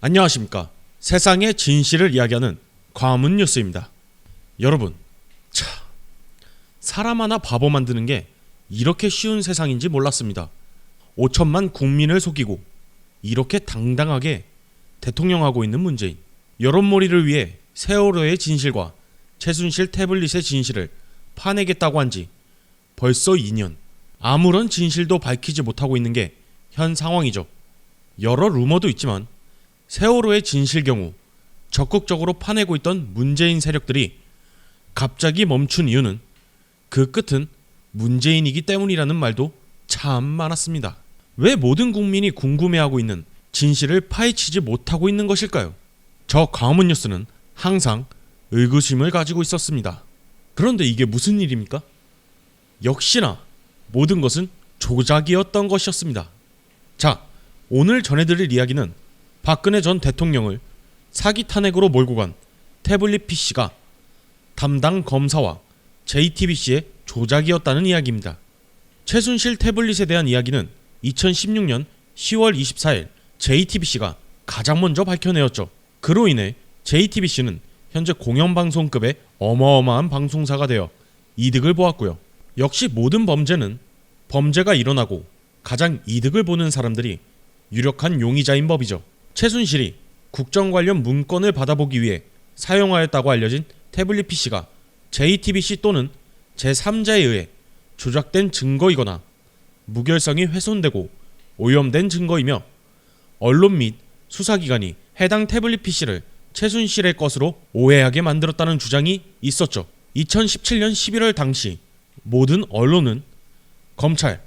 안녕하십니까. 세상의 진실을 이야기하는 광화문 뉴스입니다. 여러분, 사람 하나 바보 만드는 게 이렇게 쉬운 세상인지 몰랐습니다. 5천만 국민을 속이고 이렇게 당당하게 대통령하고 있는 문재인. 여론몰이를 위해 세월호의 진실과 최순실 태블릿의 진실을 파내겠다고 한 지 벌써 2년. 아무런 진실도 밝히지 못하고 있는 게 현 상황이죠. 여러 루머도 있지만 세월호의 진실 경우 적극적으로 파내고 있던 문재인 세력들이 갑자기 멈춘 이유는 그 끝은 문재인이기 때문이라는 말도 참 많았습니다. 왜 모든 국민이 궁금해하고 있는 진실을 파헤치지 못하고 있는 것일까요? 저 광화문 뉴스는 항상 의구심을 가지고 있었습니다. 그런데 이게 무슨 일입니까? 역시나 모든 것은 조작이었던 것이었습니다. 자, 오늘 전해드릴 이야기는 박근혜 전 대통령을 사기 탄핵으로 몰고 간 태블릿 PC가 담당 검사와 JTBC의 조작이었다는 이야기입니다. 최순실 태블릿에 대한 이야기는 2016년 10월 24일 JTBC가 가장 먼저 밝혀내었죠. 그로 인해 JTBC는 현재 공영방송급의 어마어마한 방송사가 되어 이득을 보았고요. 역시 모든 범죄는 범죄가 일어나고 가장 이득을 보는 사람들이 유력한 용의자인 법이죠. 최순실이 국정 관련 문건을 받아보기 위해 사용하였다고 알려진 태블릿 PC가 JTBC 또는 제3자에 의해 조작된 증거이거나 무결성이 훼손되고 오염된 증거이며 언론 및 수사기관이 해당 태블릿 PC를 최순실의 것으로 오해하게 만들었다는 주장이 있었죠. 2017년 11월 당시 모든 언론은 검찰,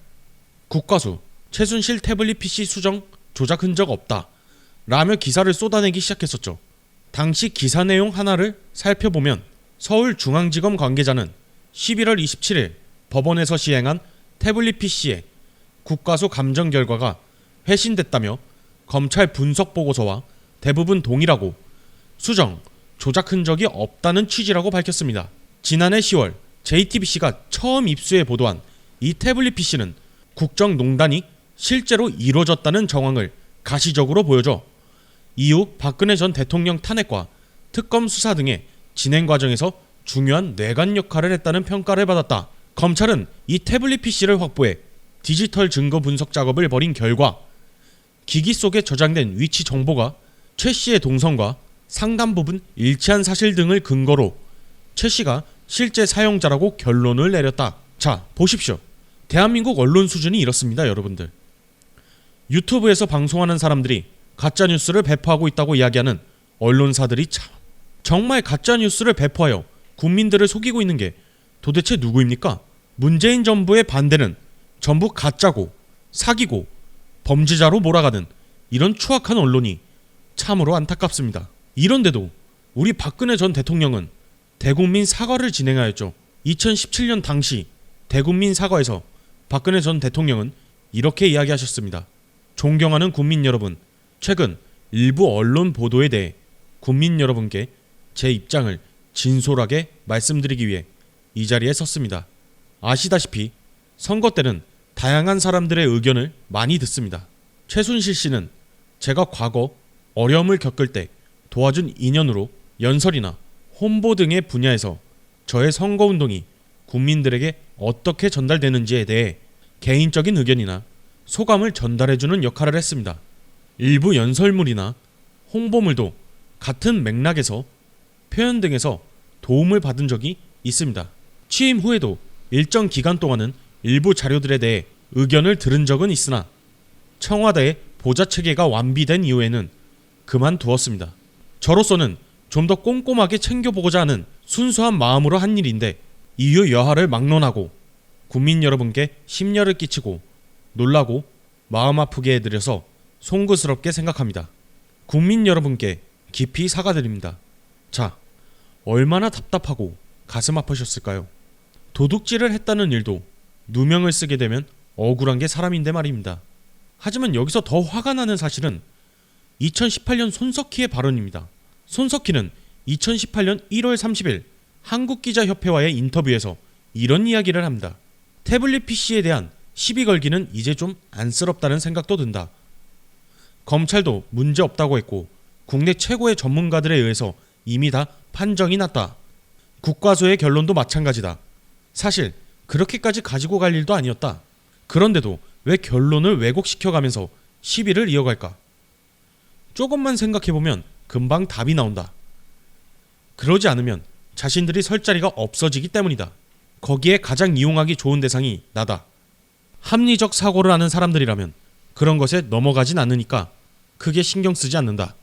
국과수, 최순실 태블릿 PC 수정 조작 흔적 없다 라며 기사를 쏟아내기 시작했었죠. 당시 기사 내용 하나를 살펴보면 서울중앙지검 관계자는 11월 27일 법원에서 시행한 태블릿 PC의 국과수 감정 결과가 회신됐다며 검찰 분석 보고서와 대부분 동일하고 수정, 조작 흔적이 없다는 취지라고 밝혔습니다. 지난해 10월 JTBC가 처음 입수해 보도한 이 태블릿 PC는 국정농단이 실제로 이루어졌다는 정황을 가시적으로 보여줘 이후 박근혜 전 대통령 탄핵과 특검 수사 등의 진행 과정에서 중요한 뇌관 역할을 했다는 평가를 받았다. 검찰은 이 태블릿 PC를 확보해 디지털 증거 분석 작업을 벌인 결과 기기 속에 저장된 위치 정보가 최 씨의 동선과 상당 부분 일치한 사실 등을 근거로 최 씨가 실제 사용자라고 결론을 내렸다. 자, 보십시오. 대한민국 언론 수준이 이렇습니다, 여러분들. 유튜브에서 방송하는 사람들이 가짜뉴스를 배포하고 있다고 이야기하는 언론사들이 정말 가짜뉴스를 배포하여 국민들을 속이고 있는 게 도대체 누구입니까? 문재인 정부의 반대는 전부 가짜고 사기고 범죄자로 몰아가는 이런 추악한 언론이 참으로 안타깝습니다. 이런데도 우리 박근혜 전 대통령은 대국민 사과를 진행하였죠. 2017년 당시 대국민 사과에서 박근혜 전 대통령은 이렇게 이야기하셨습니다. 존경하는 국민 여러분, 최근 일부 언론 보도에 대해 국민 여러분께 제 입장을 진솔하게 말씀드리기 위해 이 자리에 섰습니다. 아시다시피 선거 때는 다양한 사람들의 의견을 많이 듣습니다. 최순실 씨는 제가 과거 어려움을 겪을 때 도와준 인연으로 연설이나 홍보 등의 분야에서 저의 선거운동이 국민들에게 어떻게 전달되는지에 대해 개인적인 의견이나 소감을 전달해주는 역할을 했습니다. 일부 연설물이나 홍보물도 같은 맥락에서 표현 등에서 도움을 받은 적이 있습니다. 취임 후에도 일정 기간 동안은 일부 자료들에 대해 의견을 들은 적은 있으나 청와대의 보좌체계가 완비된 이후에는 그만두었습니다. 저로서는 좀 더 꼼꼼하게 챙겨보고자 하는 순수한 마음으로 한 일인데 이유 여하를 막론하고 국민 여러분께 심려를 끼치고 놀라고 마음 아프게 해드려서 송구스럽게 생각합니다. 국민 여러분께 깊이 사과드립니다. 자, 얼마나 답답하고 가슴 아프셨을까요? 도둑질을 했다는 일도 누명을 쓰게 되면 억울한 게 사람인데 말입니다. 하지만 여기서 더 화가 나는 사실은 2018년 손석희의 발언입니다. 손석희는 2018년 1월 30일 한국기자협회와의 인터뷰에서 이런 이야기를 합니다. 태블릿 PC에 대한 시비 걸기는 이제 좀 안쓰럽다는 생각도 든다. 검찰도 문제 없다고 했고 국내 최고의 전문가들에 의해서 이미 다 판정이 났다. 국과수의 결론도 마찬가지다. 사실 그렇게까지 가지고 갈 일도 아니었다. 그런데도 왜 결론을 왜곡시켜가면서 시비를 이어갈까? 조금만 생각해보면 금방 답이 나온다. 그러지 않으면 자신들이 설 자리가 없어지기 때문이다. 거기에 가장 이용하기 좋은 대상이 나다. 합리적 사고를 하는 사람들이라면 그런 것에 넘어가진 않으니까 크게 신경 쓰지 않는다.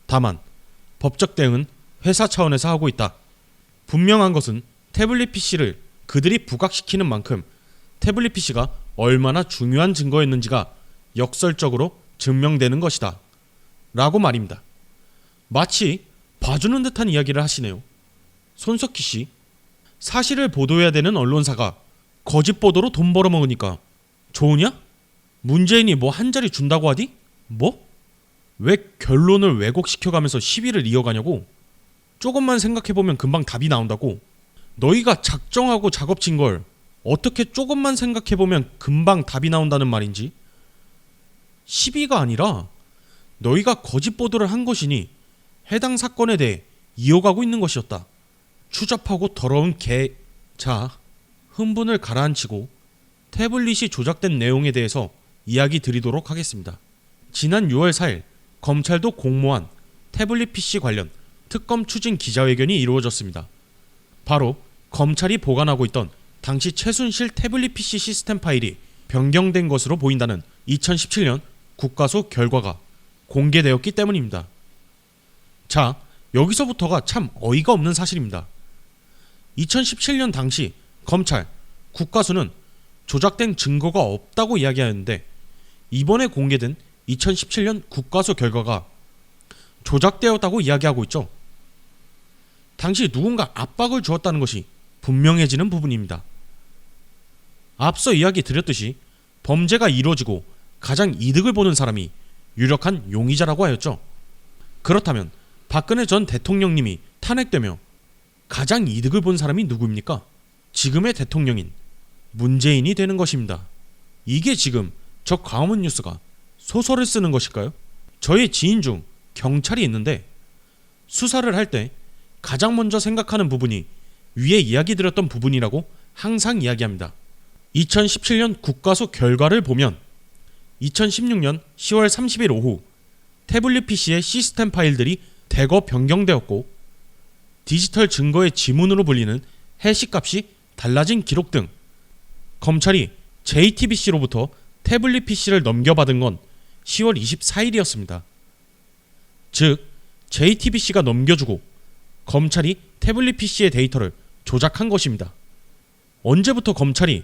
다만 법적 대응은 회사 차원에서 하고 있다. 분명한 것은 태블릿 PC를 그들이 부각시키는 만큼 태블릿 PC가 얼마나 중요한 증거였는지가 역설적으로 증명되는 것이다. 라고 말입니다. 마치 봐주는 듯한 이야기를 하시네요. 손석희 씨, 사실을 보도해야 되는 언론사가 거짓 보도로 돈 벌어먹으니까 좋으냐? 문재인이 뭐 한 자리 준다고 하디? 뭐? 왜 결론을 왜곡시켜가면서 시비를 이어가냐고? 조금만 생각해보면 금방 답이 나온다고? 너희가 작정하고 작업친 걸 어떻게 조금만 생각해보면 금방 답이 나온다는 말인지? 시비가 아니라 너희가 거짓 보도를 한 것이니 해당 사건에 대해 이어가고 있는 것이었다. 추잡하고 더러운 개... 자, 흥분을 가라앉히고 태블릿이 조작된 내용에 대해서 이야기 드리도록 하겠습니다. 지난 6월 4일 검찰도 공모한 태블릿 PC 관련 특검 추진 기자회견이 이루어졌습니다. 바로 검찰이 보관하고 있던 당시 최순실 태블릿 PC 시스템 파일이 변경된 것으로 보인다는 2017년 국가수 결과가 공개되었기 때문입니다. 자, 여기서부터가 참 어이가 없는 사실입니다. 2017년 당시 검찰, 국가수는 조작된 증거가 없다고 이야기하였는데 이번에 공개된 2017년 국가수 결과가 조작되었다고 이야기하고 있죠. 당시 누군가 압박을 주었다는 것이 분명해지는 부분입니다. 앞서 이야기 드렸듯이 범죄가 이루어지고 가장 이득을 보는 사람이 유력한 용의자라고 하였죠. 그렇다면 박근혜 전 대통령님이 탄핵되며 가장 이득을 본 사람이 누구입니까? 지금의 대통령인 문재인이 되는 것입니다. 이게 지금 저 광화문 뉴스가 소설을 쓰는 것일까요? 저의 지인 중 경찰이 있는데 수사를 할 때 가장 먼저 생각하는 부분이 위에 이야기 드렸던 부분이라고 항상 이야기합니다. 2017년 국가수 결과를 보면 2016년 10월 30일 오후 태블릿 PC의 시스템 파일들이 대거 변경되었고 디지털 증거의 지문으로 불리는 해시값이 달라진 기록 등 검찰이 JTBC로부터 태블릿 PC를 넘겨받은 건 10월 24일이었습니다. 즉 JTBC가 넘겨주고 검찰이 태블릿 PC의 데이터를 조작한 것입니다. 언제부터 검찰이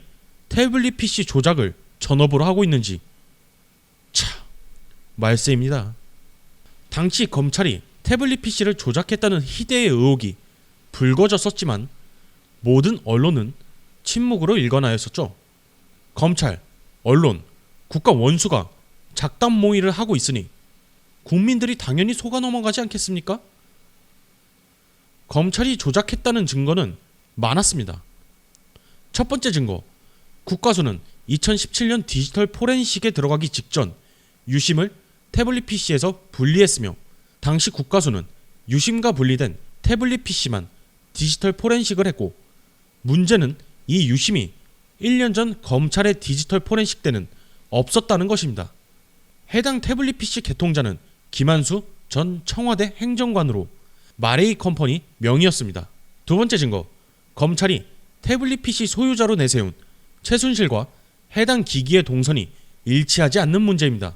태블릿 PC 조작을 전업으로 하고 있는지 참 말세입니다. 당시 검찰이 태블릿 PC를 조작했다는 희대의 의혹이 불거졌었지만 모든 언론은 침묵으로 일관하였었죠. 검찰, 언론, 국가 원수가 작당 모의를 하고 있으니 국민들이 당연히 속아 넘어가지 않겠습니까? 검찰이 조작했다는 증거는 많았습니다. 첫 번째 증거, 국가수는 2017년 디지털 포렌식에 들어가기 직전 유심을 태블릿 PC에서 분리했으며 당시 국가수는 유심과 분리된 태블릿 PC만 디지털 포렌식을 했고 문제는 이 유심이 1년 전 검찰의 디지털 포렌식 때는 없었다는 것입니다. 해당 태블릿 PC 개통자는 김한수 전 청와대 행정관으로 마레이 컴퍼니 명의였습니다. 두 번째 증거, 검찰이 태블릿 PC 소유자로 내세운 최순실과 해당 기기의 동선이 일치하지 않는 문제입니다.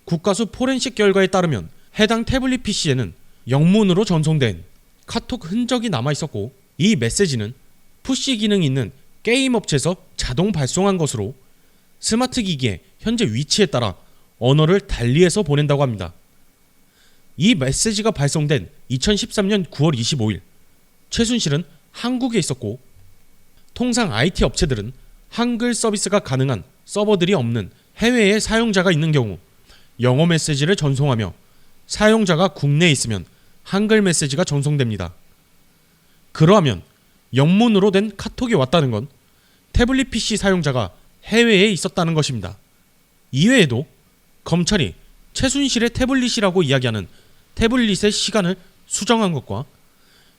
국가수 포렌식 결과에 따르면 해당 태블릿 PC에는 영문으로 전송된 카톡 흔적이 남아있었고 이 메시지는 푸시 기능이 있는 게임 업체에서 자동 발송한 것으로 스마트 기기의 현재 위치에 따라 언어를 달리해서 보낸다고 합니다. 이 메시지가 발송된 2013년 9월 25일 최순실은 한국에 있었고 통상 IT 업체들은 한글 서비스가 가능한 서버들이 없는 해외에 사용자가 있는 경우 영어 메시지를 전송하며 사용자가 국내에 있으면 한글 메시지가 전송됩니다. 그러하면 영문으로 된 카톡이 왔다는 건 태블릿 PC 사용자가 해외에 있었다는 것입니다. 이외에도 검찰이 최순실의 태블릿이라고 이야기하는 태블릿의 시간을 수정한 것과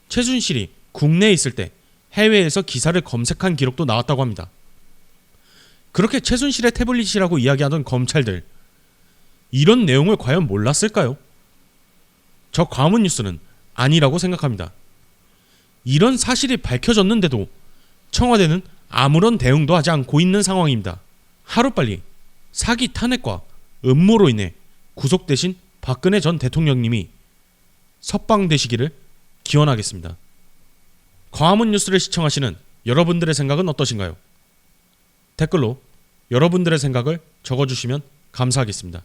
최순실이 국내에 있을 때 해외에서 기사를 검색한 기록도 나왔다고 합니다. 그렇게 최순실의 태블릿이라고 이야기하던 검찰들, 이런 내용을 과연 몰랐을까요? 저 광화문 뉴스는 아니라고 생각합니다. 이런 사실이 밝혀졌는데도 청와대는 아무런 대응도 하지 않고 있는 상황입니다. 하루빨리 사기 탄핵과 음모로 인해 구속되신 박근혜 전 대통령님이 석방되시기를 기원하겠습니다. 광화문 뉴스를 시청하시는 여러분들의 생각은 어떠신가요? 댓글로 여러분들의 생각을 적어주시면 감사하겠습니다.